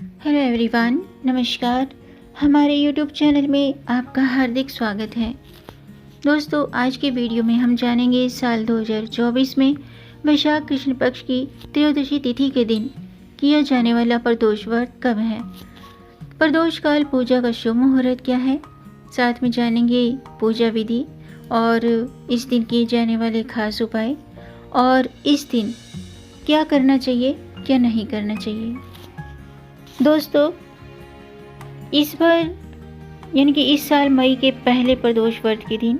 Hello everyone, नमस्कार। हमारे YouTube channel में आपका हार्दिक स्वागत है। दोस्तों, आज के वीडियो में हम जानेंगे साल 2024 में वैशाख कृष्ण पक्ष की त्रयोदशी तिथि के दिन किया जाने वाला प्रदोष व्रत कब है। प्रदोष काल पूजा का शुभ मुहूर्त क्या है, साथ में जानेंगे पूजा विधि और इस दिन किए जाने वाले खास उपाय और इस दिन क्या करना चाहिए क्या नहीं करना चाहिए। दोस्तों, इस बार यानी कि इस साल मई के पहले प्रदोष व्रत के दिन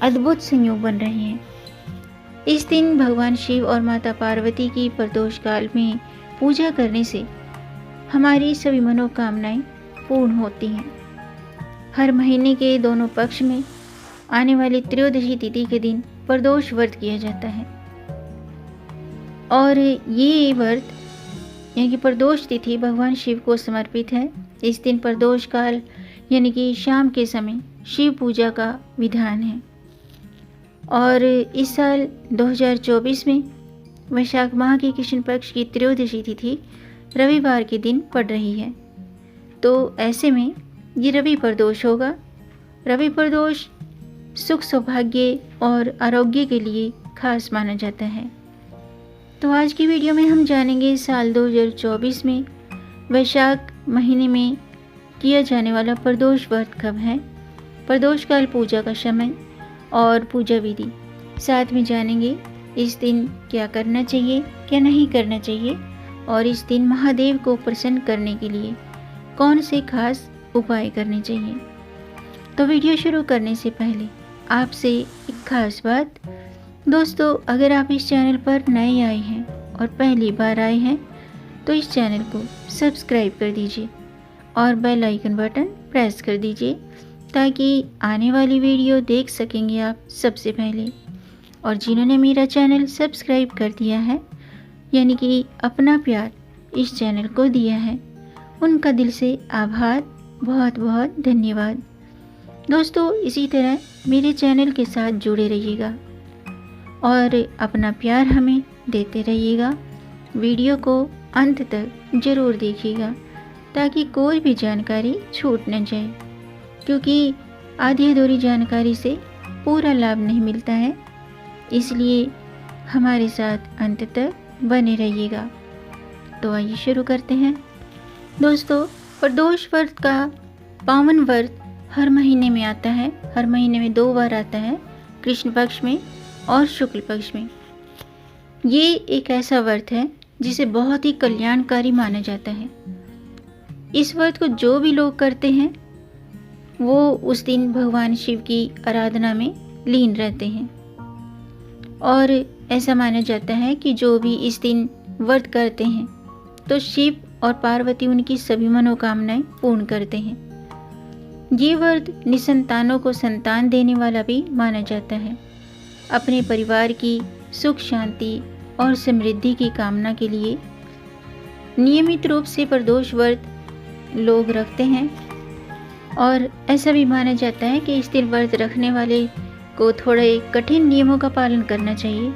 अद्भुत संयोग बन रहे हैं। इस दिन भगवान शिव और माता पार्वती की प्रदोष काल में पूजा करने से हमारी सभी मनोकामनाएं पूर्ण होती हैं। हर महीने के दोनों पक्ष में आने वाली त्रयोदशी तिथि के दिन प्रदोष व्रत किया जाता है और ये व्रत यानी कि प्रदोष तिथि भगवान शिव को समर्पित है। इस दिन प्रदोष काल यानी कि शाम के समय शिव पूजा का विधान है और इस साल 2024 में वैशाख माह की कृष्ण पक्ष की त्रयोदशी तिथि रविवार के दिन पड़ रही है। तो ऐसे में ये रवि प्रदोष होगा। रवि प्रदोष सुख सौभाग्य और आरोग्य के लिए खास माना जाता है। तो आज की वीडियो में हम जानेंगे साल 2024 में वैशाख महीने में किया जाने वाला प्रदोष व्रत कब है, प्रदोष काल पूजा का समय और पूजा विधि। साथ में जानेंगे इस दिन क्या करना चाहिए क्या नहीं करना चाहिए और इस दिन महादेव को प्रसन्न करने के लिए कौन से खास उपाय करने चाहिए। तो वीडियो शुरू करने से पहले आपसे एक खास बात। दोस्तों, अगर आप इस चैनल पर नए आए हैं और पहली बार आए हैं तो इस चैनल को सब्सक्राइब कर दीजिए और बेल आइकन बटन प्रेस कर दीजिए ताकि आने वाली वीडियो देख सकेंगे आप सबसे पहले। और जिन्होंने मेरा चैनल सब्सक्राइब कर दिया है यानी कि अपना प्यार इस चैनल को दिया है, उनका दिल से आभार, बहुत बहुत धन्यवाद। दोस्तों, इसी तरह मेरे चैनल के साथ जुड़े रहिएगा और अपना प्यार हमें देते रहिएगा। वीडियो को अंत तक ज़रूर देखिएगा ताकि कोई भी जानकारी छूट न जाए, क्योंकि आधी अधूरी जानकारी से पूरा लाभ नहीं मिलता है। इसलिए हमारे साथ अंत तक बने रहिएगा। तो आइए शुरू करते हैं। दोस्तों, प्रदोष व्रत का पावन व्रत हर महीने में आता है। हर महीने में 2 बार आता है, कृष्ण पक्ष में और शुक्ल पक्ष में। ये एक ऐसा व्रत है जिसे बहुत ही कल्याणकारी माना जाता है। इस व्रत को जो भी लोग करते हैं वो उस दिन भगवान शिव की आराधना में लीन रहते हैं और ऐसा माना जाता है कि जो भी इस दिन व्रत करते हैं तो शिव और पार्वती उनकी सभी मनोकामनाएं पूर्ण करते हैं। ये व्रत निसंतानों को संतान देने वाला भी माना जाता है। अपने परिवार की सुख शांति और समृद्धि की कामना के लिए नियमित रूप से प्रदोष व्रत लोग रखते हैं और ऐसा भी माना जाता है कि इस दिन व्रत रखने वाले को थोड़े कठिन नियमों का पालन करना चाहिए।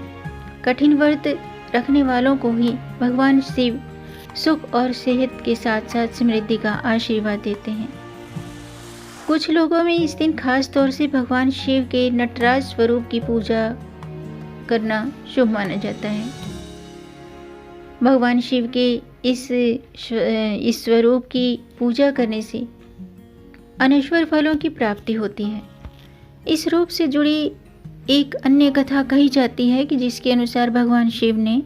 कठिन व्रत रखने वालों को ही भगवान शिव सुख और सेहत के साथ साथ समृद्धि का आशीर्वाद देते हैं। कुछ लोगों में इस दिन खास तौर से भगवान शिव के नटराज स्वरूप की पूजा करना शुभ माना जाता है। भगवान शिव के इस स्वरूप की पूजा करने से अनश्वर फलों की प्राप्ति होती है। इस रूप से जुड़ी एक अन्य कथा कही जाती है कि जिसके अनुसार भगवान शिव ने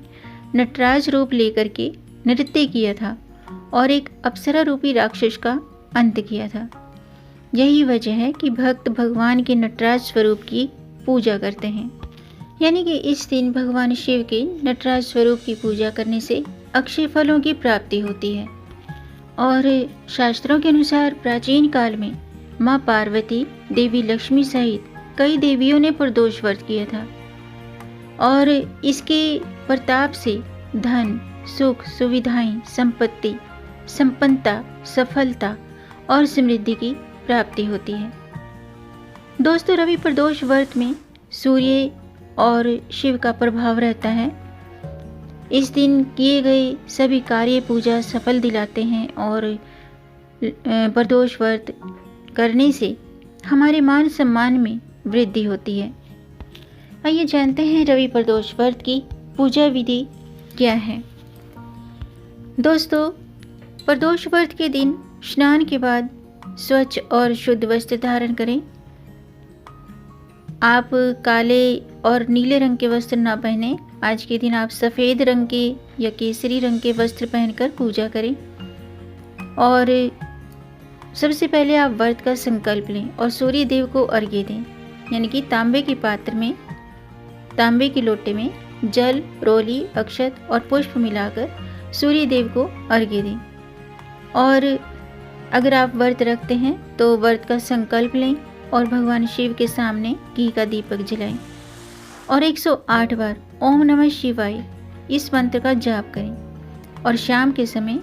नटराज रूप लेकर के नृत्य किया था और एक अप्सरा रूपी राक्षस का अंत किया था। यही वजह है कि भक्त भगवान के नटराज स्वरूप की पूजा करते हैं। यानी कि इस दिन भगवान शिव के नटराज स्वरूप की पूजा करने से अक्षय फलों की प्राप्ति होती है। और शास्त्रों के अनुसार प्राचीन काल में माँ पार्वती, देवी लक्ष्मी सहित कई देवियों ने प्रदोष व्रत किया था और इसके प्रताप से धन, सुख, सुविधाएं, संपत्ति, संपन्नता, सफलता और समृद्धि की प्राप्ति होती है। दोस्तों, रवि प्रदोष व्रत में सूर्य और शिव का प्रभाव रहता है। इस दिन किए गए सभी कार्य पूजा सफल दिलाते हैं और प्रदोष व्रत करने से हमारे मान सम्मान में वृद्धि होती है। आइए जानते हैं रवि प्रदोष व्रत की पूजा विधि क्या है। दोस्तों, प्रदोष व्रत के दिन स्नान के बाद स्वच्छ और शुद्ध वस्त्र धारण करें। आप काले और नीले रंग के वस्त्र ना पहने। आज के दिन आप सफ़ेद रंग के या केसरी रंग के वस्त्र पहनकर पूजा करें। और सबसे पहले आप व्रत का संकल्प लें और सूर्य देव को अर्घ्य दें, यानी कि तांबे के पात्र में, तांबे के लोटे में जल, रोली, अक्षत और पुष्प मिलाकर सूर्य देव को अर्घ्य दें। और अगर आप व्रत रखते हैं तो व्रत का संकल्प लें और भगवान शिव के सामने घी का दीपक जलाएं और 108 बार ओम नमः शिवाय इस मंत्र का जाप करें। और शाम के समय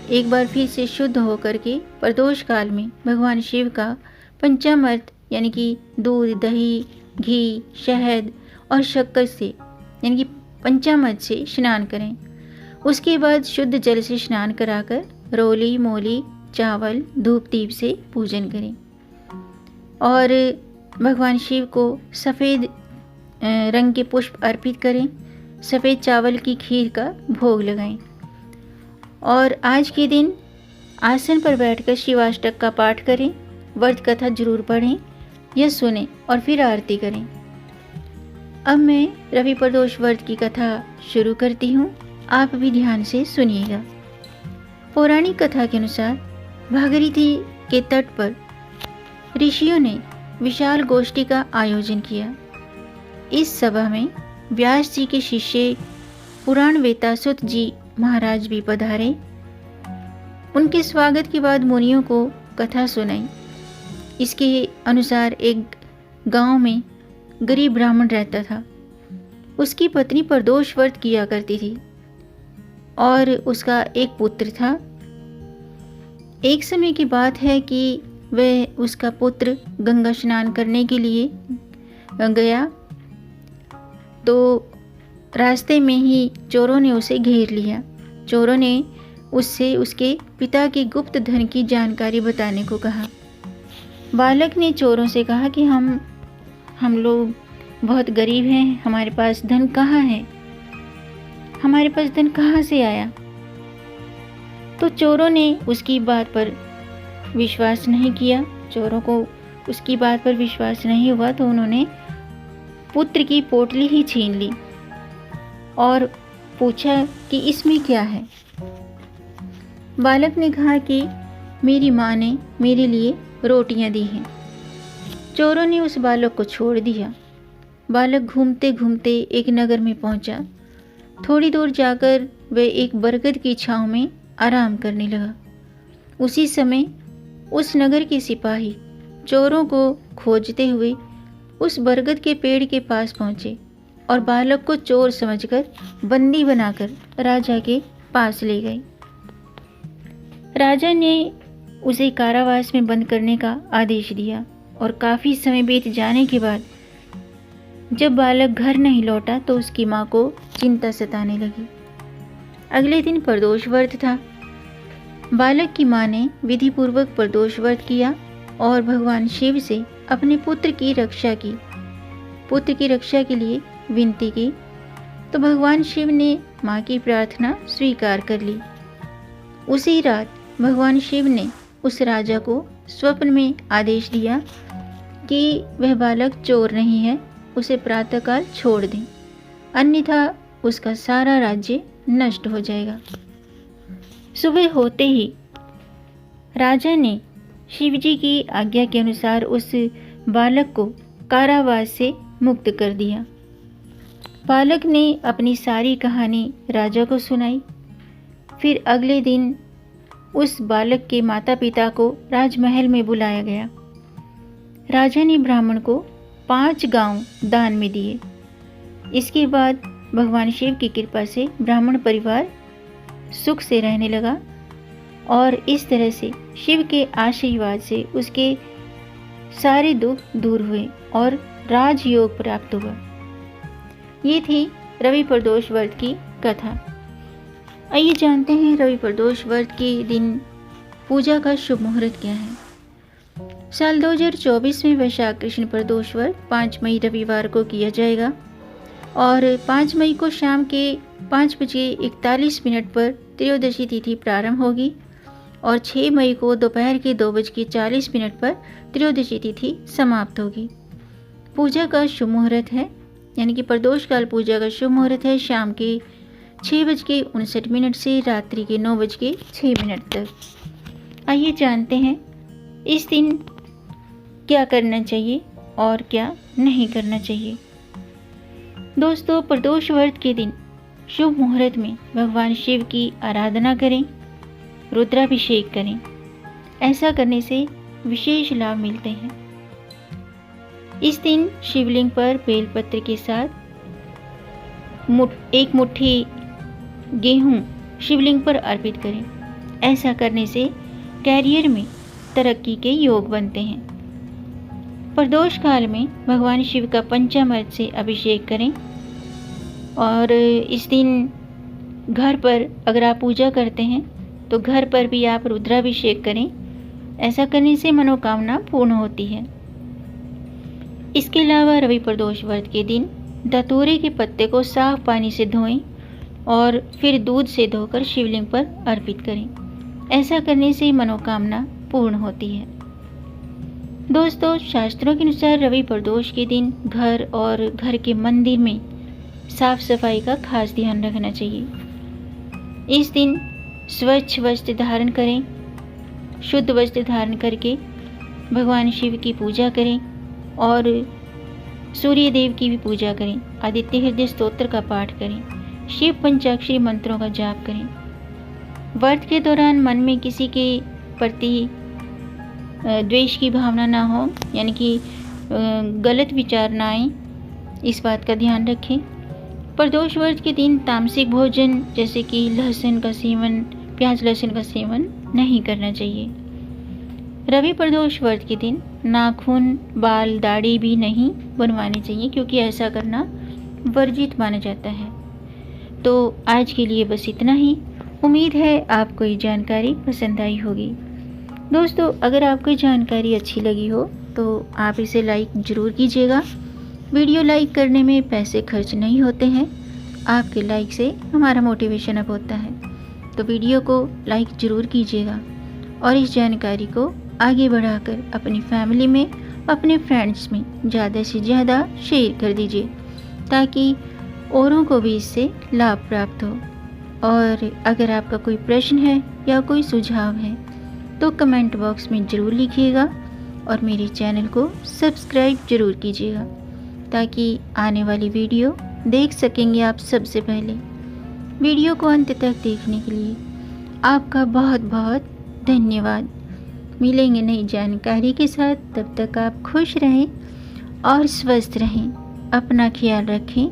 एक बार फिर से शुद्ध होकर के प्रदोष काल में भगवान शिव का पंचामृत यानी कि दूध, दही, घी, शहद और शक्कर से यानी कि पंचामृत से स्नान करें। उसके बाद शुद्ध जल से स्नान कराकर रोली, मोली, चावल, धूप दीप से पूजन करें और भगवान शिव को सफ़ेद रंग के पुष्प अर्पित करें। सफ़ेद चावल की खीर का भोग लगाएं और आज के दिन आसन पर बैठकर शिवाष्टक का पाठ करें। व्रत कथा जरूर पढ़ें या सुनें और फिर आरती करें। अब मैं रवि प्रदोष व्रत की कथा शुरू करती हूँ, आप भी ध्यान से सुनिएगा। पौराणिक कथा के अनुसार भागीरथी के तट पर ऋषियों ने विशाल गोष्ठी का आयोजन किया। इस सभा में व्यास जी के शिष्य पुराण वेतासुत जी महाराज भी पधारे। उनके स्वागत के बाद मुनियों को कथा सुनाई। इसके अनुसार एक गांव में गरीब ब्राह्मण रहता था। उसकी पत्नी प्रदोष व्रत किया करती थी और उसका एक पुत्र था। एक समय की बात है कि वह उसका पुत्र गंगा स्नान करने के लिए गया तो रास्ते में ही चोरों ने उसे घेर लिया। चोरों ने उससे उसके पिता के गुप्त धन की जानकारी बताने को कहा। बालक ने चोरों से कहा कि हम लोग बहुत गरीब हैं, हमारे पास धन कहाँ है, हमारे पास धन कहाँ से आया। तो चोरों ने उसकी बात पर विश्वास नहीं किया। चोरों को उसकी बात पर विश्वास नहीं हुआ तो उन्होंने पुत्र की पोटली ही छीन ली और पूछा कि इसमें क्या है। बालक ने कहा कि मेरी माँ ने मेरे लिए रोटियां दी हैं। चोरों ने उस बालक को छोड़ दिया। बालक घूमते घूमते एक नगर में पहुंचा। थोड़ी दूर जाकर वह एक बरगद की छांव में आराम करने लगा। उसी समय उस नगर के सिपाही चोरों को खोजते हुए उस बरगद के पेड़ के पास पहुंचे और बालक को चोर समझकर बंदी बनाकर राजा के पास ले गए। राजा ने उसे कारावास में बंद करने का आदेश दिया और काफ़ी समय बीत जाने के बाद जब बालक घर नहीं लौटा तो उसकी माँ को चिंता सताने लगी। अगले दिन प्रदोष व्रत था। बालक की माँ ने विधिपूर्वक प्रदोष व्रत किया और भगवान शिव से अपने पुत्र की रक्षा के लिए विनती की तो भगवान शिव ने माँ की प्रार्थना स्वीकार कर ली। उसी रात भगवान शिव ने उस राजा को स्वप्न में आदेश दिया कि वह बालक चोर नहीं है, उसे प्रातःकाल छोड़ दें, अन्यथा उसका सारा राज्य नष्ट हो जाएगा। सुबह होते ही राजा ने शिवजी की आज्ञा के अनुसार उस बालक को कारावास से मुक्त कर दिया। बालक ने अपनी सारी कहानी राजा को सुनाई। फिर अगले दिन उस बालक के माता पिता को राजमहल में बुलाया गया। राजा ने ब्राह्मण को 5 गांव दान में दिए। इसके बाद भगवान शिव की कृपा से ब्राह्मण परिवार सुख से रहने लगा और इस तरह से शिव के आशीर्वाद से उसके सारे दुख दूर हुए और राजयोग प्राप्त हुआ। ये थी रवि प्रदोष व्रत की का था। आइए जानते हैं रवि प्रदोष व्रत के दिन पूजा का शुभ मुहूर्त क्या है। साल 2024 में वैशाख कृष्ण प्रदोष व्रत 5 मई रविवार को किया जाएगा और 5 मई को शाम के 5:41 पर त्रयोदशी तिथि प्रारंभ होगी और 6 मई को दोपहर के 2:40 पर त्रयोदशी तिथि समाप्त होगी। पूजा का शुभ मुहूर्त है यानी कि प्रदोष काल पूजा का शुभ मुहूर्त है शाम के 6:59 से रात्रि के 9:06 तक। आइए जानते हैं इस दिन क्या करना चाहिए और क्या नहीं करना चाहिए। दोस्तों, प्रदोष व्रत के दिन शुभ मुहूर्त में भगवान शिव की आराधना करें, रुद्राभिषेक करें। ऐसा करने से विशेष लाभ मिलते हैं। इस दिन शिवलिंग पर बेलपत्र के साथ एक मुट्ठी गेहूं शिवलिंग पर अर्पित करें। ऐसा करने से कैरियर में तरक्की के योग बनते हैं। प्रदोष काल में भगवान शिव का पंचामृत से अभिषेक करें और इस दिन घर पर अगर आप पूजा करते हैं तो घर पर भी आप रुद्राभिषेक करें। ऐसा करने से मनोकामना पूर्ण होती है। इसके अलावा रवि प्रदोष व्रत के दिन धतूरे के पत्ते को साफ पानी से धोएं और फिर दूध से धोकर शिवलिंग पर अर्पित करें। ऐसा करने से मनोकामना पूर्ण होती है। दोस्तों, शास्त्रों के अनुसार रवि प्रदोष के दिन घर और घर के मंदिर में साफ सफाई का खास ध्यान रखना चाहिए। इस दिन स्वच्छ वस्त्र धारण करें, शुद्ध वस्त्र धारण करके भगवान शिव की पूजा करें और सूर्य देव की भी पूजा करें। आदित्य हृदय स्तोत्र का पाठ करें, शिव पंचाक्षरी मंत्रों का जाप करें। व्रत के दौरान मन में किसी के प्रति द्वेष की भावना ना हो, यानी कि गलत विचार ना आए, इस बात का ध्यान रखें। प्रदोष व्रत के दिन तामसिक भोजन जैसे कि लहसुन का सेवन, प्याज लहसुन का सेवन नहीं करना चाहिए। रवि प्रदोष व्रत के दिन नाखून, बाल, दाढ़ी भी नहीं बनवाने चाहिए क्योंकि ऐसा करना वर्जित माना जाता है। तो आज के लिए बस इतना ही। उम्मीद है आपको ये जानकारी पसंद आई होगी। दोस्तों, अगर आपको जानकारी अच्छी लगी हो तो आप इसे लाइक ज़रूर कीजिएगा। वीडियो लाइक करने में पैसे खर्च नहीं होते हैं। आपके लाइक से हमारा मोटिवेशन अप होता है। तो वीडियो को लाइक ज़रूर कीजिएगा और इस जानकारी को आगे बढ़ाकर अपनी फैमिली में, अपने फ्रेंड्स में ज़्यादा से ज़्यादा शेयर कर दीजिए ताकि औरों को भी इससे लाभ प्राप्त हो। और अगर आपका कोई प्रश्न है या कोई सुझाव है तो कमेंट बॉक्स में ज़रूर लिखिएगा और मेरे चैनल को सब्सक्राइब ज़रूर कीजिएगा ताकि आने वाली वीडियो देख सकेंगे आप सबसे पहले। वीडियो को अंत तक देखने के लिए आपका बहुत बहुत धन्यवाद। मिलेंगे नई जानकारी के साथ, तब तक आप खुश रहें और स्वस्थ रहें। अपना ख्याल रखें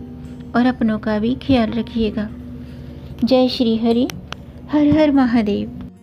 और अपनों का भी ख्याल रखिएगा। जय श्री हरि, हर हर महादेव।